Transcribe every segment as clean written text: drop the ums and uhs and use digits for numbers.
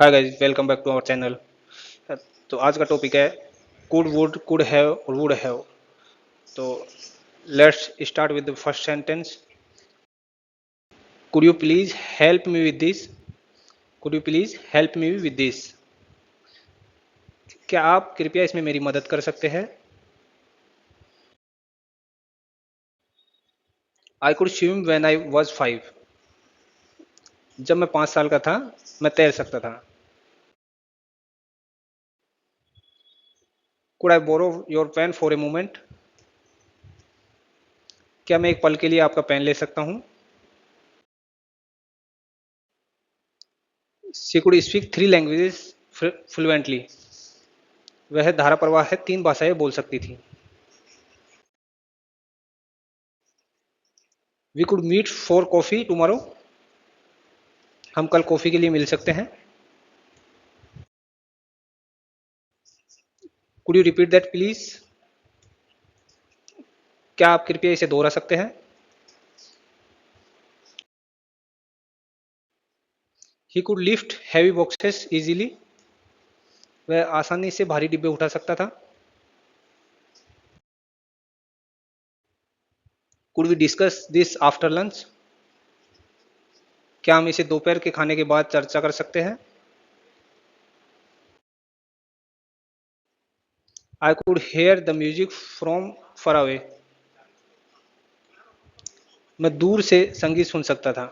Hi guys, welcome back to our channel. तो आज का टॉपिक है कुड वुड कुड हैव और वुड हैव। तो let's start with the first sentence. Could you please help me with this? Could you please help me with this? क्या आप कृपया इसमें मेरी मदद कर सकते हैं? I could swim when I was 5। जब मैं 5 साल का था मैं तैर सकता था। Could I borrow your pen for a moment? क्या मैं एक पल के लिए आपका पेन ले सकता हूँ? She could speak 3 languages fluently. वह धारा प्रवाह है 3 भाषाएं बोल सकती थी। We could meet for coffee tomorrow. हम कल कॉफी के लिए मिल सकते हैं। Could you repeat that please? क्या आप कृपया इसे दोहरा सकते हैं? He could lift heavy boxes easily. वह आसानी से भारी डिब्बे उठा सकता था। Could we discuss this after lunch? क्या हम इसे दोपहर के खाने के बाद चर्चा कर सकते हैं? I could hear the music from far away. मैं दूर से संगीत सुन सकता था।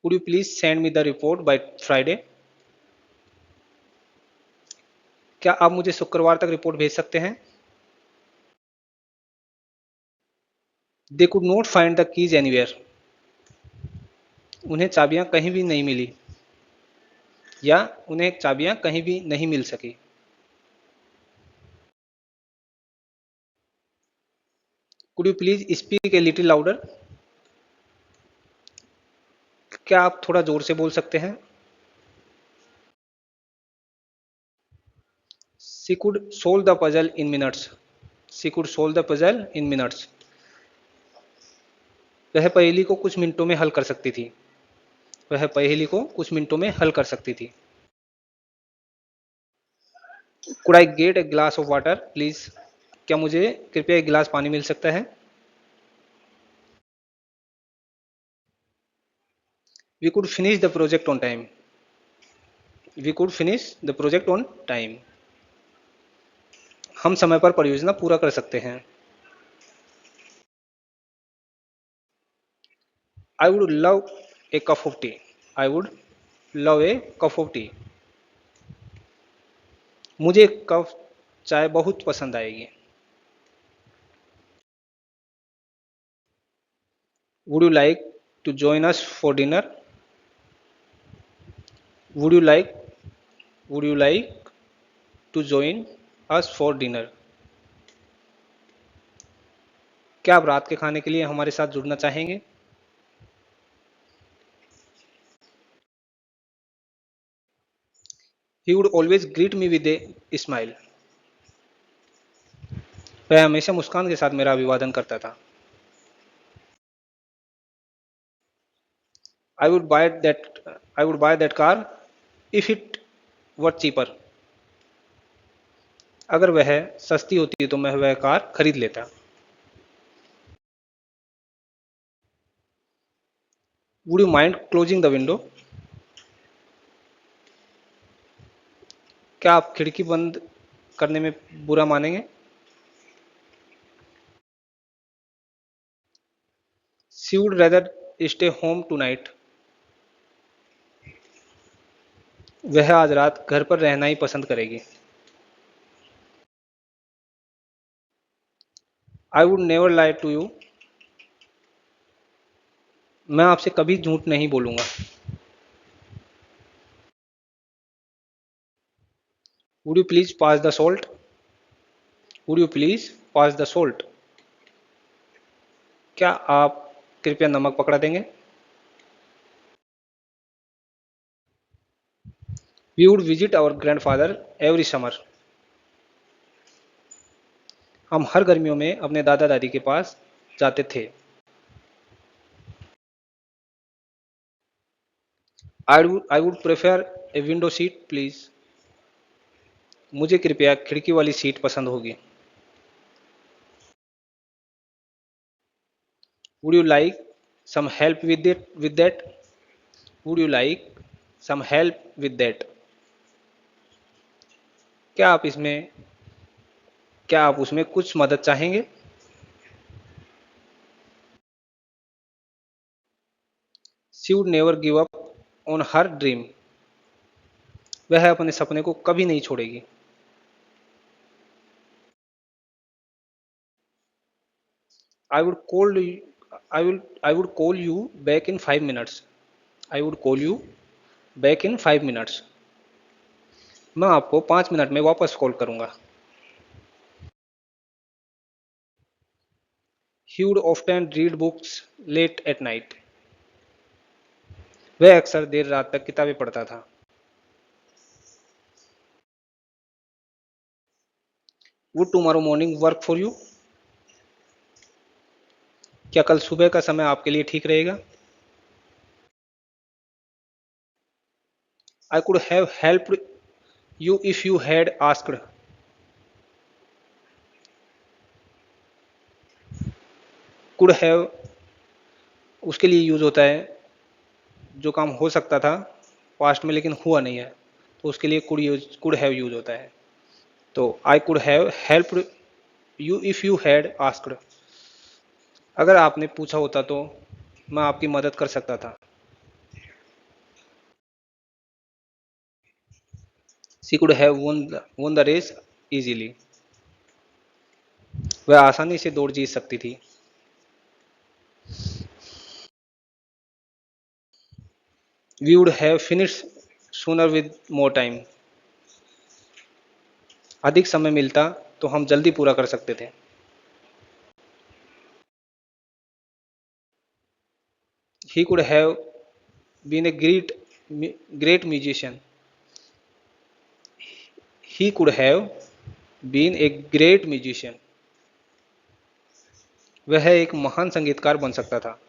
Could you please send me the report by Friday? क्या आप मुझे शुक्रवार तक रिपोर्ट भेज सकते हैं? They could not find the keys anywhere. उन्हें चाबियां कहीं भी नहीं मिली या उन्हें चाबियां कहीं भी नहीं मिल सकी। Could you please speak a little louder? क्या आप थोड़ा जोर से बोल सकते हैं? She could solve the puzzle in minutes. She could solve the puzzle in minutes. वह पहेली को कुछ मिनटों में हल कर सकती थी। वह पहेली को कुछ मिनटों में हल कर सकती थी। Could I get a glass of water please? क्या मुझे कृपया एक गिलास पानी मिल सकता है? We could finish the project on time. We could finish the project on time. हम समय पर परियोजना पूरा कर सकते हैं। I would love a cup of tea. I would love a cup of tea. मुझे एक कप चाय बहुत पसंद आएगी। Would you like to join us for dinner? Would you like would you like to join us for dinner? क्या आप रात के खाने के लिए हमारे साथ जुड़ना चाहेंगे? He would always greet me with a smile. वह हमेशा मुस्कान के साथ मेरा अभिवादन करता था। I would by that I would by that car if it were cheaper. अगर वह सस्ती होती तो मैं वह कार खरीद लेता। Would you mind closing the window? क्या आप खिड़की बंद करने में बुरा मानेंगे? She would rather stay home tonight. वह आज रात घर पर रहना ही पसंद करेगी। I would never lie to you. मैं आपसे कभी झूठ नहीं बोलूंगा। Would you please pass the salt? Would you please pass the salt? क्या आप कृपया नमक पकड़ा देंगे? We would visit our grandfather every summer. हम हर गर्मियों में अपने दादा दादी के पास जाते थे। I would prefer a window seat please. मुझे कृपया खिड़की वाली सीट पसंद होगी। Would you like some help with that. Would you like some help with that. क्या आप इसमें क्या आप उसमें कुछ मदद चाहेंगे। She would never give up on her dream. वह अपने सपने को कभी नहीं छोड़ेगी। I would call I would call you back in 5 minutes. I would call you back in 5 minutes. मैं आपको 5 मिनट में वापस कॉल करूंगा। He would often read books late at night. वह अक्सर देर रात तक किताबें पढ़ता था। Would tomorrow morning work for you. क्या कल सुबह का समय आपके लिए ठीक रहेगा। I could have helped you if you had asked. Could have उसके लिए यूज होता है जो काम हो सकता था पास्ट में लेकिन हुआ नहीं है, तो उसके लिए कुड हैव यूज होता है। तो आई could have helped you if you had asked. अगर आपने पूछा होता तो मैं आपकी मदद कर सकता था। She could have won the race easily. वह आसानी से दौड़ जीत सकती थी। We would have finish sooner with more time. अधिक समय मिलता तो हम जल्दी पूरा कर सकते थे। He could have been a great musician. He could have been a great musician. वह एक महान संगीतकार बन सकता था।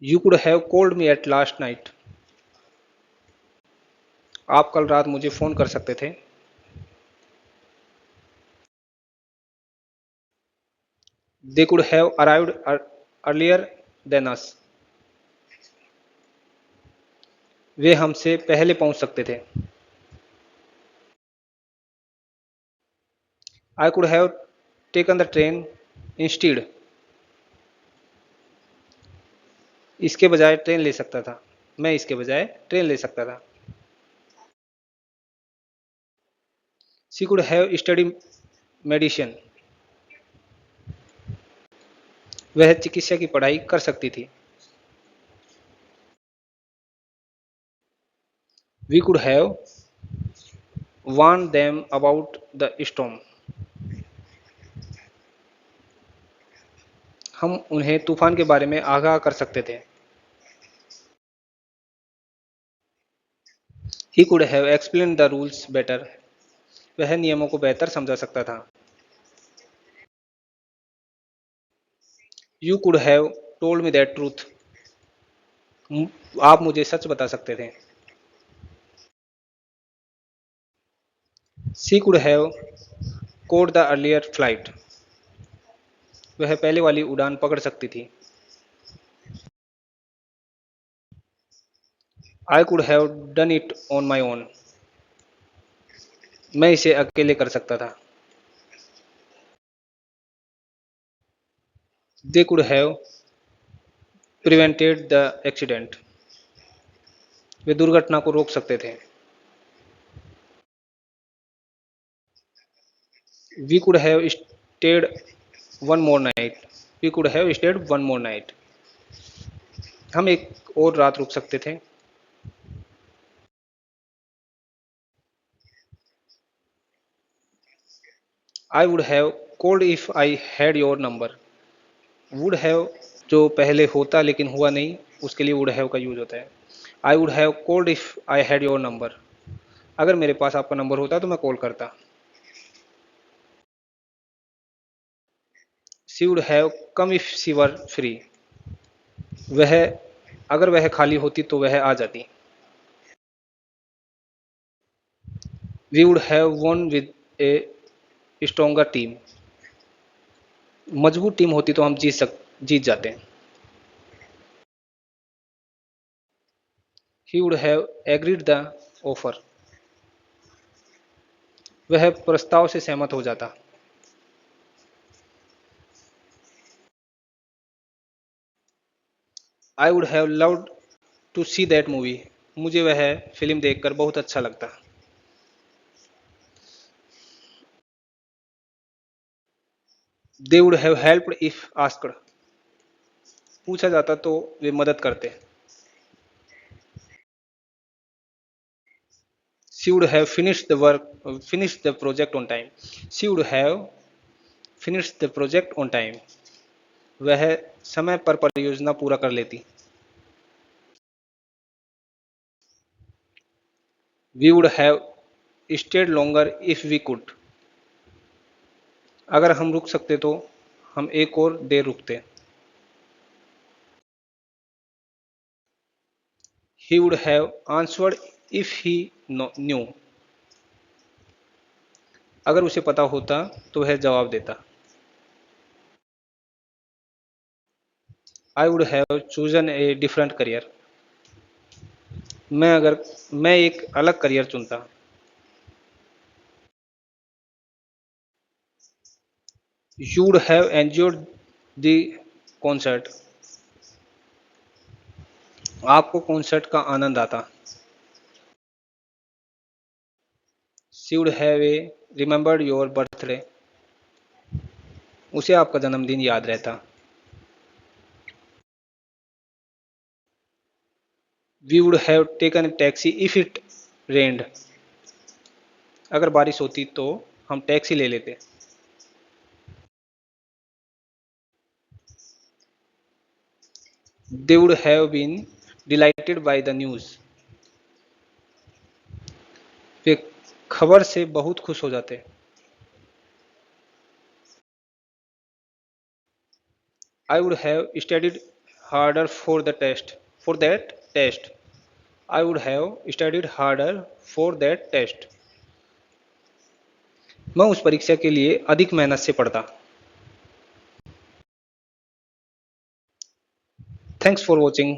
You could have called me at last night. आप कल रात मुझे फोन कर सकते थे। They could have arrived earlier than us. वे हमसे पहले पहुंच सकते थे। I could have taken the train instead. इसके बजाय ट्रेन ले सकता था। मैं इसके बजाय ट्रेन ले सकता था। She could have study medicine. वह चिकित्सा की पढ़ाई कर सकती थी। We could have warn them about the storm. हम उन्हें तूफान के बारे में आगाह कर सकते थे। He could have explain the rules better. वह नियमों को बेहतर समझा सकता था। You could have told me that truth. आप मुझे सच बता सकते थे। She could have caught the earlier flight. वह पहले वाली उड़ान पकड़ सकती थी। I could have done it on my own. मैं इसे अकेले कर सकता था। They could have prevented the accident. वे दुर्घटना को रोक सकते थे। We could have stayed one more night. We could have stayed one more night. हम एक और रात रुक सकते थे। I would have called if I had your number. Would have जो पहले होता लेकिन हुआ नहीं, उसके लिए वुड हैव का यूज होता है। आई would have called if I had your number. अगर मेरे पास आपका नंबर होता तो मैं कॉल करता। She would have come if she were free. वह अगर वह खाली होती तो वह आ जाती। We would have won with a stronger team. मजबूत टीम होती तो हम जीत जाते। He would have agreed the offer. वह प्रस्ताव से सहमत हो जाता। I would have loved to see that movie. मुझे वह फिल्म देखकर बहुत अच्छा लगता। They would have helped if asked. पूछा जाता तो वे मदद करते। She would have finished the project on time. She would have finished the project on time. वह समय पर परियोजना पूरा कर लेती। We would have stayed longer if we could. अगर हम रुक सकते तो हम एक और देर रुकते। He would have answered if he knew. अगर उसे पता होता तो वह जवाब देता। I would have chosen a different career. मैं एक अलग करियर चुनता। You would have enjoyed the concert. आपको कॉन्सर्ट का आनंद आता। She would have a remembered your birthday. उसे आपका जन्मदिन याद रहता। We would have taken a taxi if it rained. अगर बारिश होती तो हम टैक्सी ले लेते। They would have been delighted by the news. वे खबर से बहुत खुश हो जाते। I would have studied harder for that test. I would have studied harder for that test. मैं उस परीक्षा के लिए अधिक मेहनत से पढ़ता। Thanks for watching.